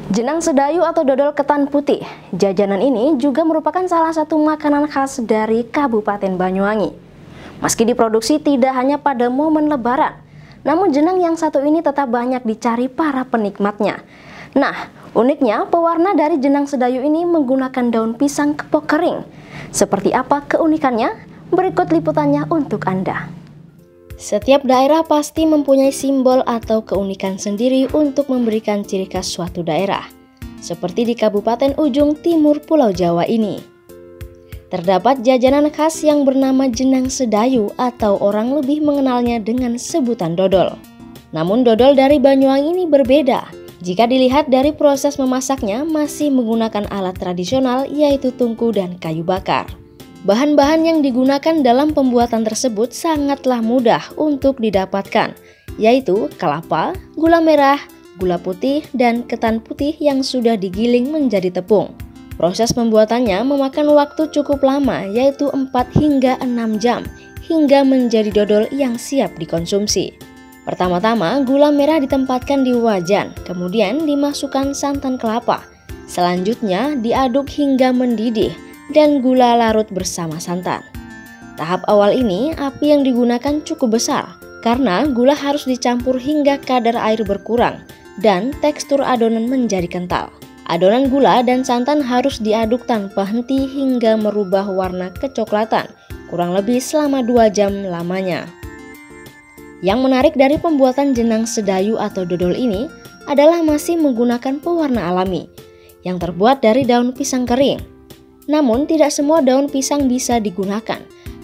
Jenang sedayu atau dodol ketan putih. Jajanan ini juga merupakan salah satu makanan khas dari Kabupaten Banyuwangi. Meski diproduksi tidak hanya pada momen Lebaran, namun jenang yang satu ini tetap banyak dicari para penikmatnya. Nah, uniknya pewarna dari jenang sedayu ini menggunakan daun pisang kepok kering. Seperti apa keunikannya? Berikut liputannya untuk Anda. Setiap daerah pasti mempunyai simbol atau keunikan sendiri untuk memberikan ciri khas suatu daerah. Seperti di Kabupaten Ujung Timur Pulau Jawa ini. Terdapat jajanan khas yang bernama jenang sedayu atau orang lebih mengenalnya dengan sebutan dodol. Namun dodol dari Banyuwangi ini berbeda. Jika dilihat dari proses memasaknya masih menggunakan alat tradisional yaitu tungku dan kayu bakar. Bahan-bahan yang digunakan dalam pembuatan tersebut sangatlah mudah untuk didapatkan, yaitu kelapa, gula merah, gula putih, dan ketan putih yang sudah digiling menjadi tepung. Proses pembuatannya memakan waktu cukup lama, yaitu 4 hingga 6 jam, hingga menjadi dodol yang siap dikonsumsi. Pertama-tama, gula merah ditempatkan di wajan, kemudian dimasukkan santan kelapa. Selanjutnya, diaduk hingga mendidih, dan gula larut bersama santan. Tahap awal ini api yang digunakan cukup besar karena gula harus dicampur hingga kadar air berkurang dan tekstur adonan menjadi kental. Adonan gula dan santan harus diaduk tanpa henti hingga merubah warna kecoklatan, kurang lebih selama 2 jam lamanya. Yang menarik dari pembuatan jenang sedayu atau dodol ini adalah masih menggunakan pewarna alami yang terbuat dari daun pisang kering. Namun tidak semua daun pisang bisa digunakan,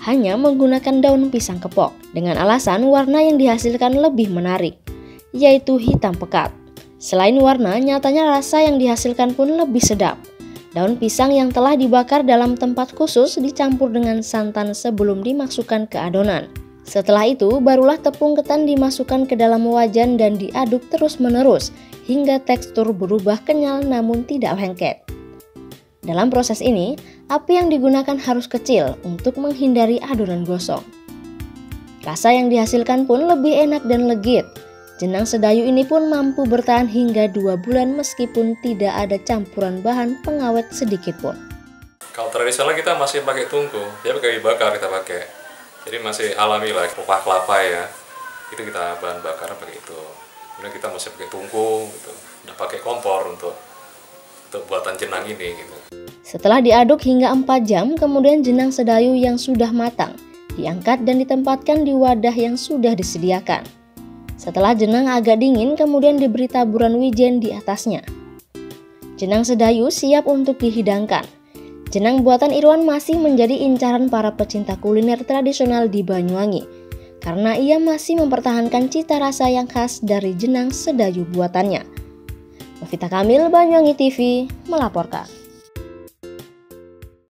hanya menggunakan daun pisang kepok dengan alasan warna yang dihasilkan lebih menarik, yaitu hitam pekat. Selain warna, nyatanya rasa yang dihasilkan pun lebih sedap. Daun pisang yang telah dibakar dalam tempat khusus dicampur dengan santan sebelum dimasukkan ke adonan. Setelah itu, barulah tepung ketan dimasukkan ke dalam wajan dan diaduk terus-menerus hingga tekstur berubah kenyal namun tidak lengket. Dalam proses ini, api yang digunakan harus kecil untuk menghindari adonan gosong. Rasa yang dihasilkan pun lebih enak dan legit. Jenang sedayu ini pun mampu bertahan hingga 2 bulan meskipun tidak ada campuran bahan pengawet sedikit pun. Kalau tradisional kita masih pakai tungku, dia pakai kayu bakar kita pakai. Jadi masih alami lah, kupas kelapa ya. Itu kita bahan bakar pakai itu. Kemudian kita masih pakai tungku, gitu. Udah pakai kompor untuk buatan jenang ini gitu. Setelah diaduk hingga 4 jam, kemudian jenang sedayu yang sudah matang diangkat dan ditempatkan di wadah yang sudah disediakan. Setelah jenang agak dingin, kemudian diberi taburan wijen di atasnya. Jenang sedayu siap untuk dihidangkan. Jenang buatan Irwan masih menjadi incaran para pecinta kuliner tradisional di Banyuwangi karena ia masih mempertahankan cita rasa yang khas dari jenang sedayu buatannya. Novita Kamil, Banyuwangi TV, melaporkan.